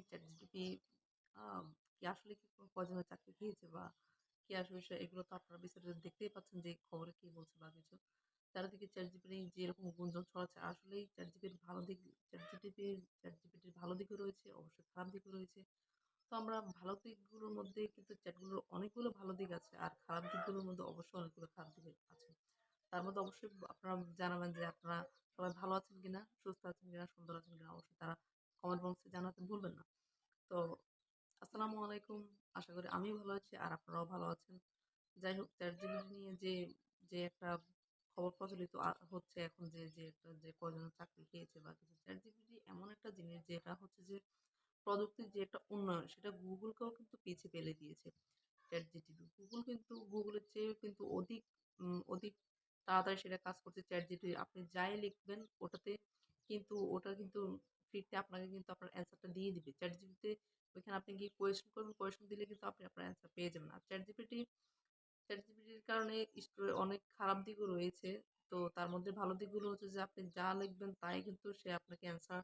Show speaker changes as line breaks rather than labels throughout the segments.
ChatGPT আ কি আসলে কি কোনো কয়জনের চাকরি খেয়েছে বা কি আসলে এগুলো তো আপনারা বিস্তারিত দেখতেই পাচ্ছেন যে খবরে কি বলছে বা কিছু। চারিদিকে ChatGPT যে এরকম গুঞ্জন ছড়াচ্ছে আসলেই ChatGPT র ভালো দিকও রয়েছে, অবশ্যই খারাপ দিকও রয়েছে। তো আমরা ভালো দিকগুলোর মধ্যে কিন্তু চ্যাটগুলোর অনেকগুলো ভালো দিক আছে। আর খারাপ দিকগুলোর মধ্যে অবশ্যই অনেকগুলো খারাপ দিক আছে। তার মধ্যে অবশ্যই আপনারা জানাবেন যে আপনারা সবাই ভালো আছেন কিনা, সুস্থ আছেন কিনা, সুন্দর আছেন কিনা অবশ্যই তারা কমেন্ট বক্সে জানাতে ভুলবেন না। তো আসসালামু আলাইকুম। আশা করি আমিও ভালো আছি আর আপনারাও ভালো আছেন। যাই হোক ChatGPT নিয়ে যে একটা খবর প্রচলিত হচ্ছে এখন যে কয়জনের চাকরি খেয়েছে বা কিছু। ChatGPT এমন একটা জিনিস যেটা হচ্ছে যে প্রযুক্তির যে একটা উন্নয়ন সেটা গুগলকেও কিন্তু পিছিয়ে ফেলে দিয়েছে। ChatGPT গুগলের চেয়েও কিন্তু অধিক তাড়াতাড়ি সেটা কাজ করছে ChatGPT আপনি যাই লিখবেন ওটা কিন্তু ফিরতে আপনাকে কিন্তু আপনার অ্যান্সারটা দিয়ে দিবে। ChatGPT তে ওইখানে আপনি গিয়ে কোয়েশ্চেন করবেন, কোয়েশ্চেন দিলে কিন্তু আপনি আপনার অ্যান্সার পেয়ে যাবেন। আর ChatGPT র কারণে অনেক খারাপ দিকও রয়েছে। তো তার মধ্যে ভালো দিকগুলো হচ্ছে যে আপনি যা লিখবেন তাই কিন্তু সে আপনাকে অ্যান্সার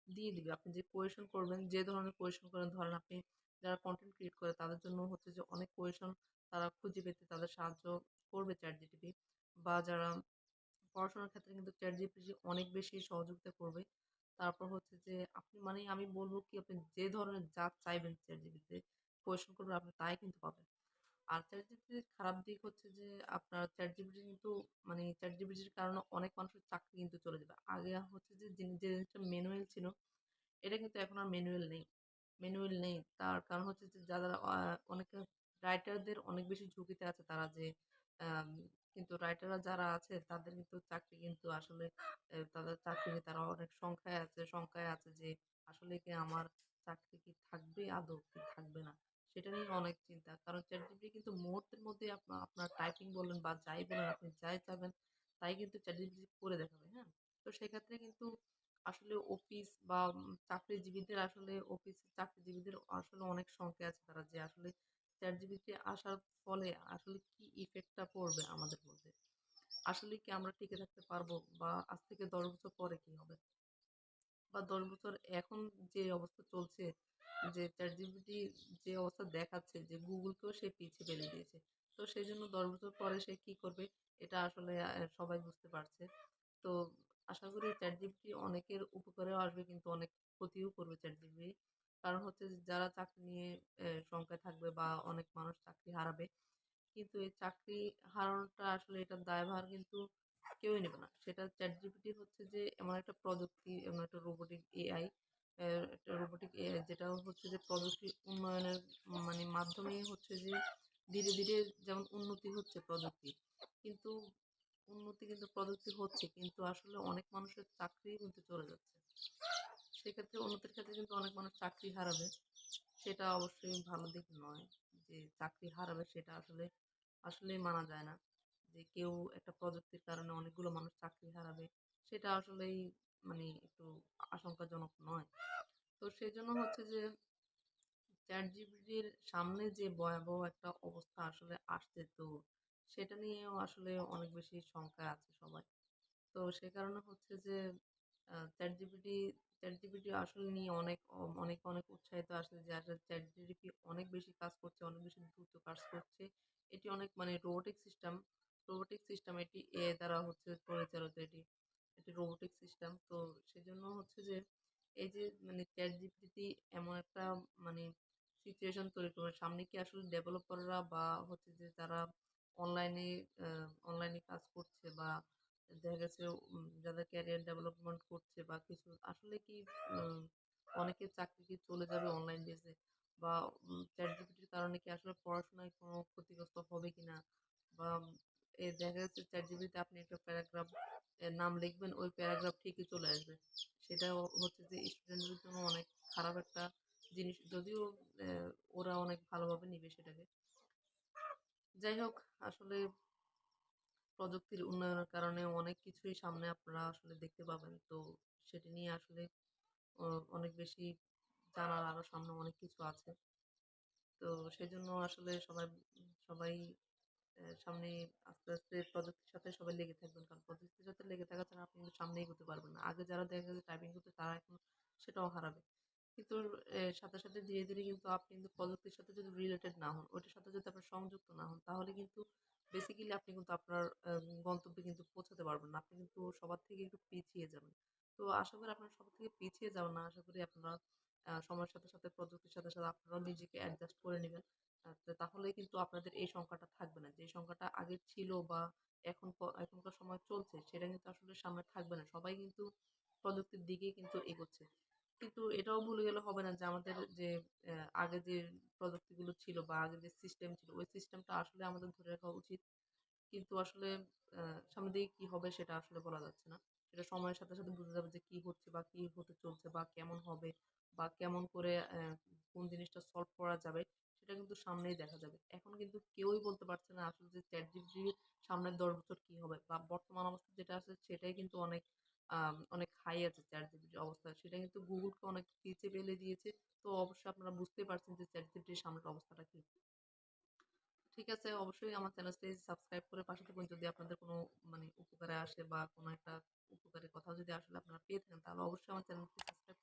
দিয়ে দিবে। আপনি যে কোয়েশন করবেন, যে ধরনের কোয়েশন করেন ধরেন আপনি যারা কনটেন্ট ক্রিয়েট করে তাদের জন্য হচ্ছে যে অনেক কোয়েশন তারা খুঁজে পেতে তাদের সাহায্য করবে ChatGPT বা যারা পড়াশোনার ক্ষেত্রে কিন্তু ChatGPT অনেক বেশি সহযোগিতা করবে। তারপর হচ্ছে যে আপনি মানে আমি বলব কি আপনি যে ধরনের যা চাইবেন ChatGPT তে কোয়েশন করবেন আপনি তাই কিন্তু পাবেন। আর ChatGPT র খারাপ দিক হচ্ছে যে আপনার ChatGPT কিন্তু মানে ChatGPT র কারণে অনেক মানুষের চাকরি কিন্তু চলে যাবে। আগে হচ্ছে যে যে জিনিসটা ম্যানুয়াল ছিল এটা কিন্তু এখন আর ম্যানুয়াল নেই। তার কারণ হচ্ছে যে যারা অনেকে রাইটারদের অনেক বেশি ঝুঁকিতে আছে তারা যে আম কিন্তু রাইটাররা যারা আছে তাদের কিন্তু চাকরি কিন্তু আসলে তাদের চাকরি নিয়ে তারা অনেক শঙ্কায় আছে যে আসলে কি আমার চাকরি কি থাকবে আদৌ কি থাকবে না। সেটা নিয়ে অনেক চিন্তা। কারণ ChatGPT কিন্তু মুহূর্তের মধ্যেই আপনার টাইপিং বলেন বা যাই বলেন আপনি যাই চাবেন তাই কিন্তু ChatGPT করে দেখাবে, হ্যাঁ? তো সেক্ষেত্রে কিন্তু আসলে চাকরিজীবীদের আসলে অনেক শঙ্কায় আছে তারা যে আসলে ChatGPT আসার ফলে আসলে কি ইফেক্টটা পড়বে আমাদের মধ্যে। আসলেই কি আমরা টিকে থাকতে পারবো? বা আজ থেকে ১০ বছর পরে কি হবে? বা ১০ বছর এখন যে অবস্থা চলছে যে ChatGPT যে অবস্থা দেখাচ্ছে যে গুগলকেও সে পিছিয়ে ফেলে দিয়েছে। তো সেজন্য ১০ বছর পরে সে কি করবে এটা আসলে সবাই বুঝতে পারছে। তো আশা করি ChatGPT অনেকের উপকারেও আসবে কিন্তু অনেক ক্ষতিও করবে ChatGPT। কারণ হচ্ছে যে যারা চাকরি নিয়ে শঙ্কায় থাকবে বা অনেক মানুষ চাকরি হারাবে। কিন্তু এই চাকরি হারানোটা আসলে এটার দায়ভার কিন্তু কেউই নেবে না। সেটা ChatGPT হচ্ছে যে এমন একটা প্রযুক্তি, এমন একটা রোবটিক এআই যেটা হচ্ছে যে প্রযুক্তির উন্নয়নের মানে মাধ্যমেই হচ্ছে যে ধীরে যেমন উন্নতি হচ্ছে প্রযুক্তির। কিন্তু প্রযুক্তি হচ্ছে কিন্তু আসলে অনেক মানুষের চাকরিই কিন্তু চলে যাচ্ছে। সেক্ষেত্রে উন্নতির ক্ষেত্রে কিন্তু অনেক মানুষ চাকরি হারাবে। সেটা অবশ্যই ভালো দিক নয়। যে চাকরি হারাবে সেটা আসলেই মানা যায় না। যে কেউ একটা প্রযুক্তির কারণে অনেকগুলো মানুষ চাকরি হারাবে। সেটা আসলেই মানে একটু আশঙ্কাজনক নয়। তো সেজন্য হচ্ছে যে ChatGPT-র সামনে যে ভয়াবহ একটা অবস্থা আসলে আসছে তো সেটা নিয়েও আসলে অনেক বেশি শঙ্কায় আছে সবাই। তো সে কারণে হচ্ছে যে আ ChatGPT ChatGPT আসলে নিয়ে অনেক উৎসাহিত আসলে যে আসলে ChatGPT অনেক বেশি কাজ করছে, অনেক বেশি দ্রুত কাজ করছে। এটি অনেক মানে রোবোটিক সিস্টেম এটি AI দ্বারা হচ্ছে পরিচালিত এটি রোবোটিক সিস্টেম। তো সেজন্য হচ্ছে যে এই যে মানে ChatGPT এমন একটা মানে সিচুয়েশন তৈরি করবে সামনে কি আসলে ডেভেলপাররা বা হচ্ছে যে যারা অনলাইনে আ অনলাইনে কাজ করছে বা দেখা গেছে যাদের ক্যারিয়ার ডেভেলপমেন্ট করছে বা কিছু আসলে কি উম অনেকের চাকরি কি চলে যাবে অনলাইন বেসে বা ChatGPT-র কারণে কি আসলে পড়াশোনায় কোনো ক্ষতিগ্রস্ত হবে কিনা বা দেখা যাচ্ছে ChatGPT-তে আপনি একটা প্যারাগ্রাফ এর নাম লিখবেন ওই প্যারাগ্রাফ ঠিকই চলে আসবে। সেটাও হচ্ছে যে স্টুডেন্টদের জন্য অনেক খারাপ একটা জিনিস যদিও অ্যা ওরা অনেক ভালোভাবে নিবে সেটাকে। যাই হোক আসলে প্রযুক্তির উন্নয়নের কারণে অনেক কিছুই সামনে আপনারা আসলে দেখতে পাবেন। তো সেটি নিয়ে আসলে অ অনেক বেশি জানার আরো সামনে অনেক কিছু আছে। তো সেজন্য আসলে সবাই সামনে আস্তে প্রযুক্তির সাথে সবাই লেগে থাকবেন। কারণ প্রযুক্তির সাথে লেগে থাকা ছাড়া আপনি কিন্তু সামনে এগোতে পারবেন না। আগে যারা দেখা গেছে টাইপিং করতো তারা এখন সেটাও হারাবে। কিন্তু সাথে, সাথে ধীরে, ধীরে কিন্তু আপনি কিন্তু প্রযুক্তির সাথে যদি রিলেটেড না হন, ওইটার সাথে যদি আপনার সংযুক্ত না হন, তাহলে কিন্তু বেসিক্যালি আপনি কিন্তু আপনার গন্তব্যে কিন্তু পৌঁছাতে পারবেন না। আপনি কিন্তু সবার থেকে একটু পিছিয়ে যাবেন। তো আশা করি আপনারা সবার থেকে পিছিয়ে যাবেন না। আশা করি আপনারা সময়ের সাথে, সাথে প্রযুক্তির সাথে, সাথে আপনারাও নিজেকে অ্যাডজাস্ট করে নিবেন। তো তাহলে কিন্তু আপনাদের এই সংখ্যাটা থাকবে না। যে সংখ্যাটা আগে ছিল বা এখনকার সময় চলছে, সেটা কিন্তু আসলে সামনে থাকবে না। সবাই কিন্তু প্রযুক্তির দিকেই কিন্তু এগোচ্ছে। কিন্তু এটাও ভুলে গেলে হবে না যে আমাদের যে আগে যে প্রযুক্তিগুলো ছিল বা আগে যে সিস্টেম ছিল, ওই সিস্টেমটা আসলে আমাদের ধরে রাখা উচিত। কিন্তু আসলে সামনের দিকে কি হবে সেটা আসলে বলা যাচ্ছে না। সেটা সময়ের সাথে, সাথে বোঝা যাবে যে কি হচ্ছে বা কি হতে চলছে বা কেমন হবে বা কেমন করে কোন জিনিসটা সলভ করা যাবে সেটা কিন্তু সামনেই দেখা যাবে। এখন কিন্তু কেউই বলতে পারছে না আসলে যে ChatGPT সামনের ১০ বছর কি হবে বা বর্তমান অবস্থা যেটা আছে সেটাই কিন্তু অনেক হাই আছে ChatGPT র অবস্থা। সেটা কিন্তু Google কে অনেক নিচে ফেলে দিয়েছে। তো অবশ্যই আপনারা বুঝতেই পারছেন যে ChatGPT র সামনের অবস্থাটা কি। ঠিক আছে, অবশ্যই আমার চ্যানেলটি সাবস্ক্রাইব করে পাশে থাকুন। যদি আপনাদের কোনো মানে উপকারে আসে বা কোনো একটা উপকারী কথা যদি আসলে আপনারা পেয়ে থাকেন, তাহলে অবশ্যই আমার চ্যানেলটি সাবস্ক্রাইব